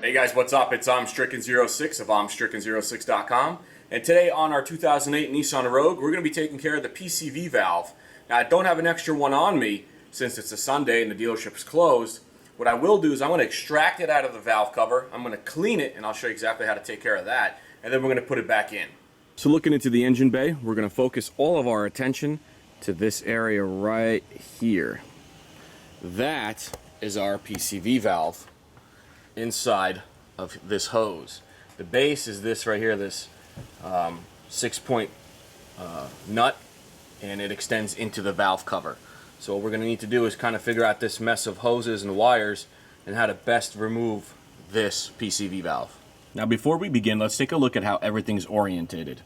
Hey guys, what's up? It's Stricken06 of Stricken06.com, and today on our 2008 Nissan Rogue, we're going to be taking care of the PCV valve. Now, I don't have an extra one on me since it's a Sunday and the dealership's closed. What I will do is I'm going to extract it out of the valve cover, I'm going to clean it, and I'll show you exactly how to take care of that, and then we're going to put it back in. So looking into the engine bay, we're going to focus all of our attention to this area right here. That is our PCV valve inside of this hose. The base is this right here, this 6-point nut, and it extends into the valve cover. So what we're going to need to do is kind of figure out this mess of hoses and wires and how to best remove this PCV valve. Now before we begin, let's take a look at how everything's orientated.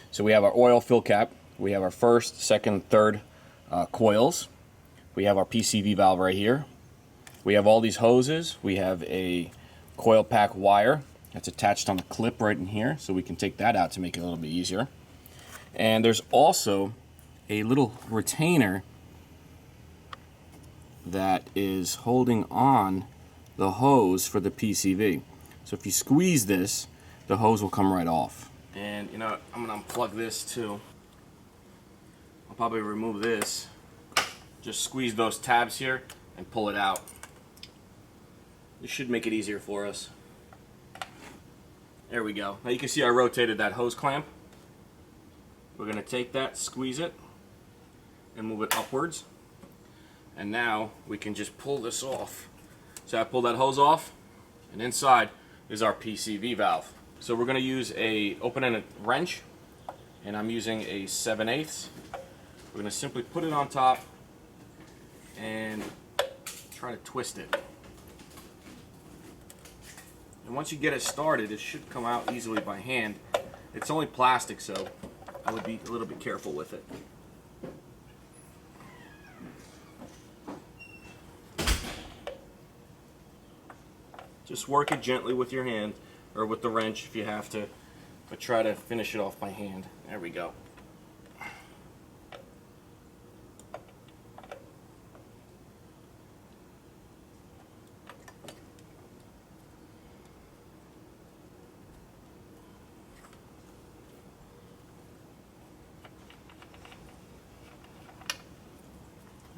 So we have our oil fill cap, we have our first, second, third coils, we have our PCV valve right here. We have all these hoses. We have a coil pack wire that's attached on a clip right in here, so we can take that out to make it a little bit easier. And there's also a little retainer that is holding on the hose for the PCV. So if you squeeze this, the hose will come right off. And you know, I'm gonna unplug this too. I'll probably remove this. Just squeeze those tabs here and pull it out. This should make it easier for us. There we go. Now you can see I rotated that hose clamp. We're going to take that, squeeze it, and move it upwards. And now we can just pull this off. So I pulled that hose off, and inside is our PCV valve. So we're going to use a open-ended wrench, and I'm using a 7/8. We're going to simply put it on top and try to twist it. And once you get it started, it should come out easily by hand. It's only plastic, so I would be a little bit careful with it. Just work it gently with your hand, or with the wrench if you have to, but try to finish it off by hand. There we go.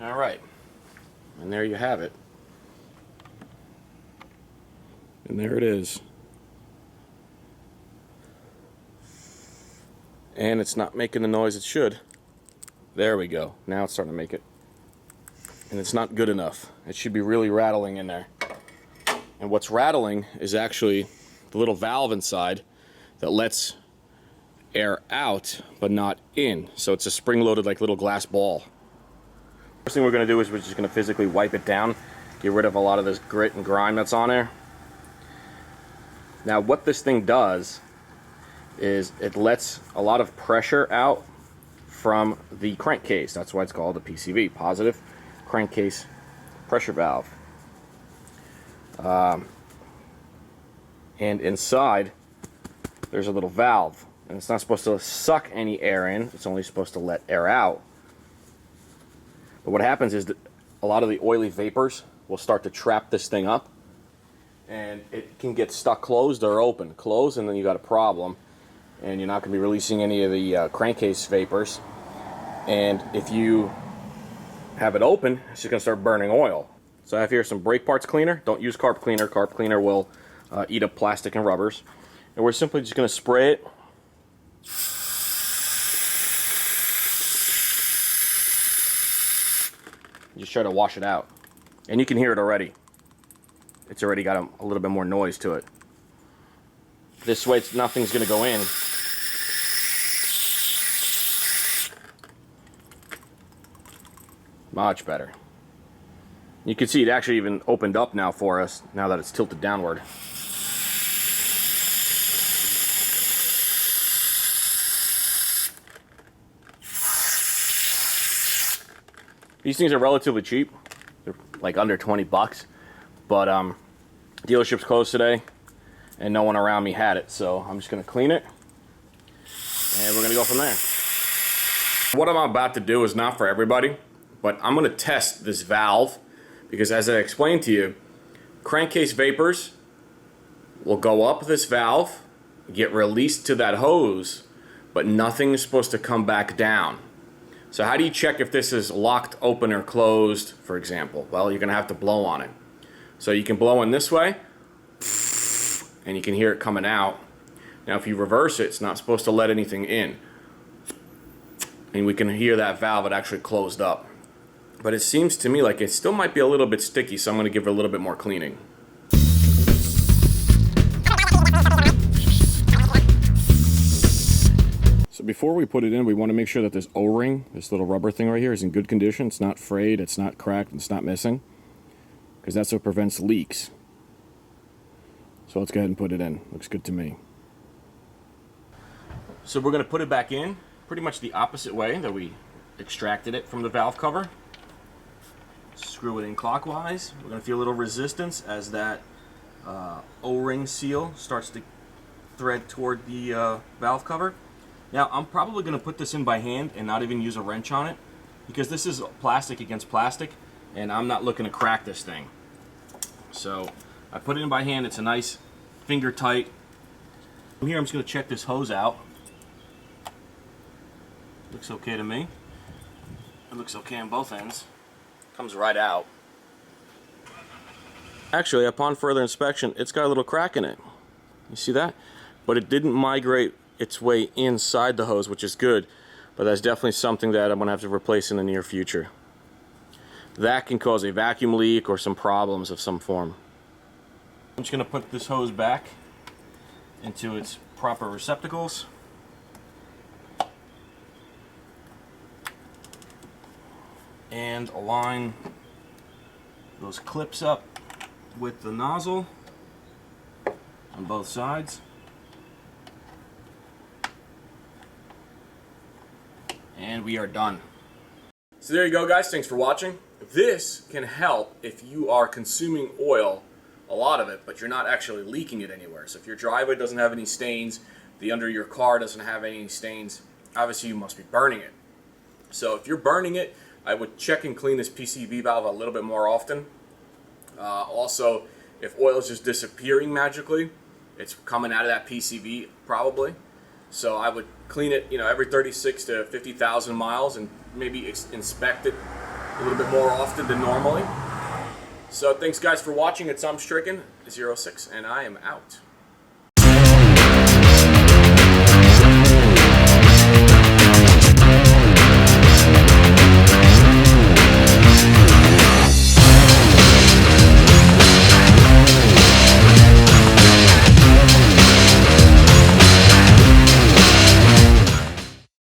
All right, and there you have it. And there it is. And it's not making the noise it should. There we go. Now it's starting to make it. And it's not good enough. It should be really rattling in there. And what's rattling is actually the little valve inside that lets air out but not in. So it's a spring-loaded like little glass ball. First thing we're going to do is we're just going to physically wipe it down, get rid of a lot of this grit and grime that's on there. Now what this thing does is it lets a lot of pressure out from the crankcase. That's why it's called a PCV, positive crankcase pressure valve. And inside there's a little valve, and it's not supposed to suck any air in, it's only supposed to let air out. But what happens is that a lot of the oily vapors will start to trap this thing up, and it can get stuck closed or open. Closed, and then you got a problem, and you're not going to be releasing any of the crankcase vapors. And if you have it open, it's just going to start burning oil. So I have here some brake parts cleaner. Don't use carb cleaner. Carb cleaner will eat up plastic and rubbers. And we're simply just going to spray it. Just try to wash it out, and you can hear it already. It's already got a little bit more noise to it. This way nothing's going to go in. Much better. You can see it actually even opened up now for us, now that it's tilted downward. These things are relatively cheap. They're like under 20 bucks. But dealership's closed today, and no one around me had it, so I'm just going to clean it, and we're going to go from there. What I'm about to do is not for everybody, but I'm going to test this valve because, as I explained to you, crankcase vapors will go up this valve, get released to that hose, but nothing is supposed to come back down. So how do you check if this is locked, open, or closed, for example? Well, you're going to have to blow on it. So you can blow in this way, and you can hear it coming out. Now if you reverse it, it's not supposed to let anything in. And we can hear that valve, it actually closed up. But it seems to me like it still might be a little bit sticky, so I'm going to give it a little bit more cleaning. So before we put it in, we want to make sure that this O-ring, this little rubber thing right here, is in good condition. It's not frayed, it's not cracked, it's not missing, because that's what prevents leaks. So let's go ahead and put it in. Looks good to me. So we're going to put it back in pretty much the opposite way that we extracted it from the valve cover. Screw it in clockwise. We're going to feel a little resistance as that O-ring seal starts to thread toward the valve cover. Now I'm probably going to put this in by hand and not even use a wrench on it, because this is plastic against plastic and I'm not looking to crack this thing. So I put it in by hand. It's a nice finger tight. From here I'm just going to check this hose out. Looks okay to me. It looks okay on both ends. Comes right out. Actually, upon further inspection, it's got a little crack in it. You see that? But it didn't migrate its way inside the hose, which is good, but that's definitely something that I'm going to have to replace in the near future. That can cause a vacuum leak or some problems of some form. I'm just going to put this hose back into its proper receptacles. And align those clips up with the nozzle on both sides. And we are done. So there you go, guys. Thanks for watching. This can help if you are consuming oil, a lot of it, but you're not actually leaking it anywhere. So if your driveway doesn't have any stains, the under your car doesn't have any stains, obviously you must be burning it. So if you're burning it, I would check and clean this PCV valve a little bit more often. Also, if oil is just disappearing magically, it's coming out of that PCV probably. So I would clean it, every 36 to 50,000 miles and maybe inspect it a little bit more often than normally. So thanks guys for watching. It's Stricken 06 and I am out.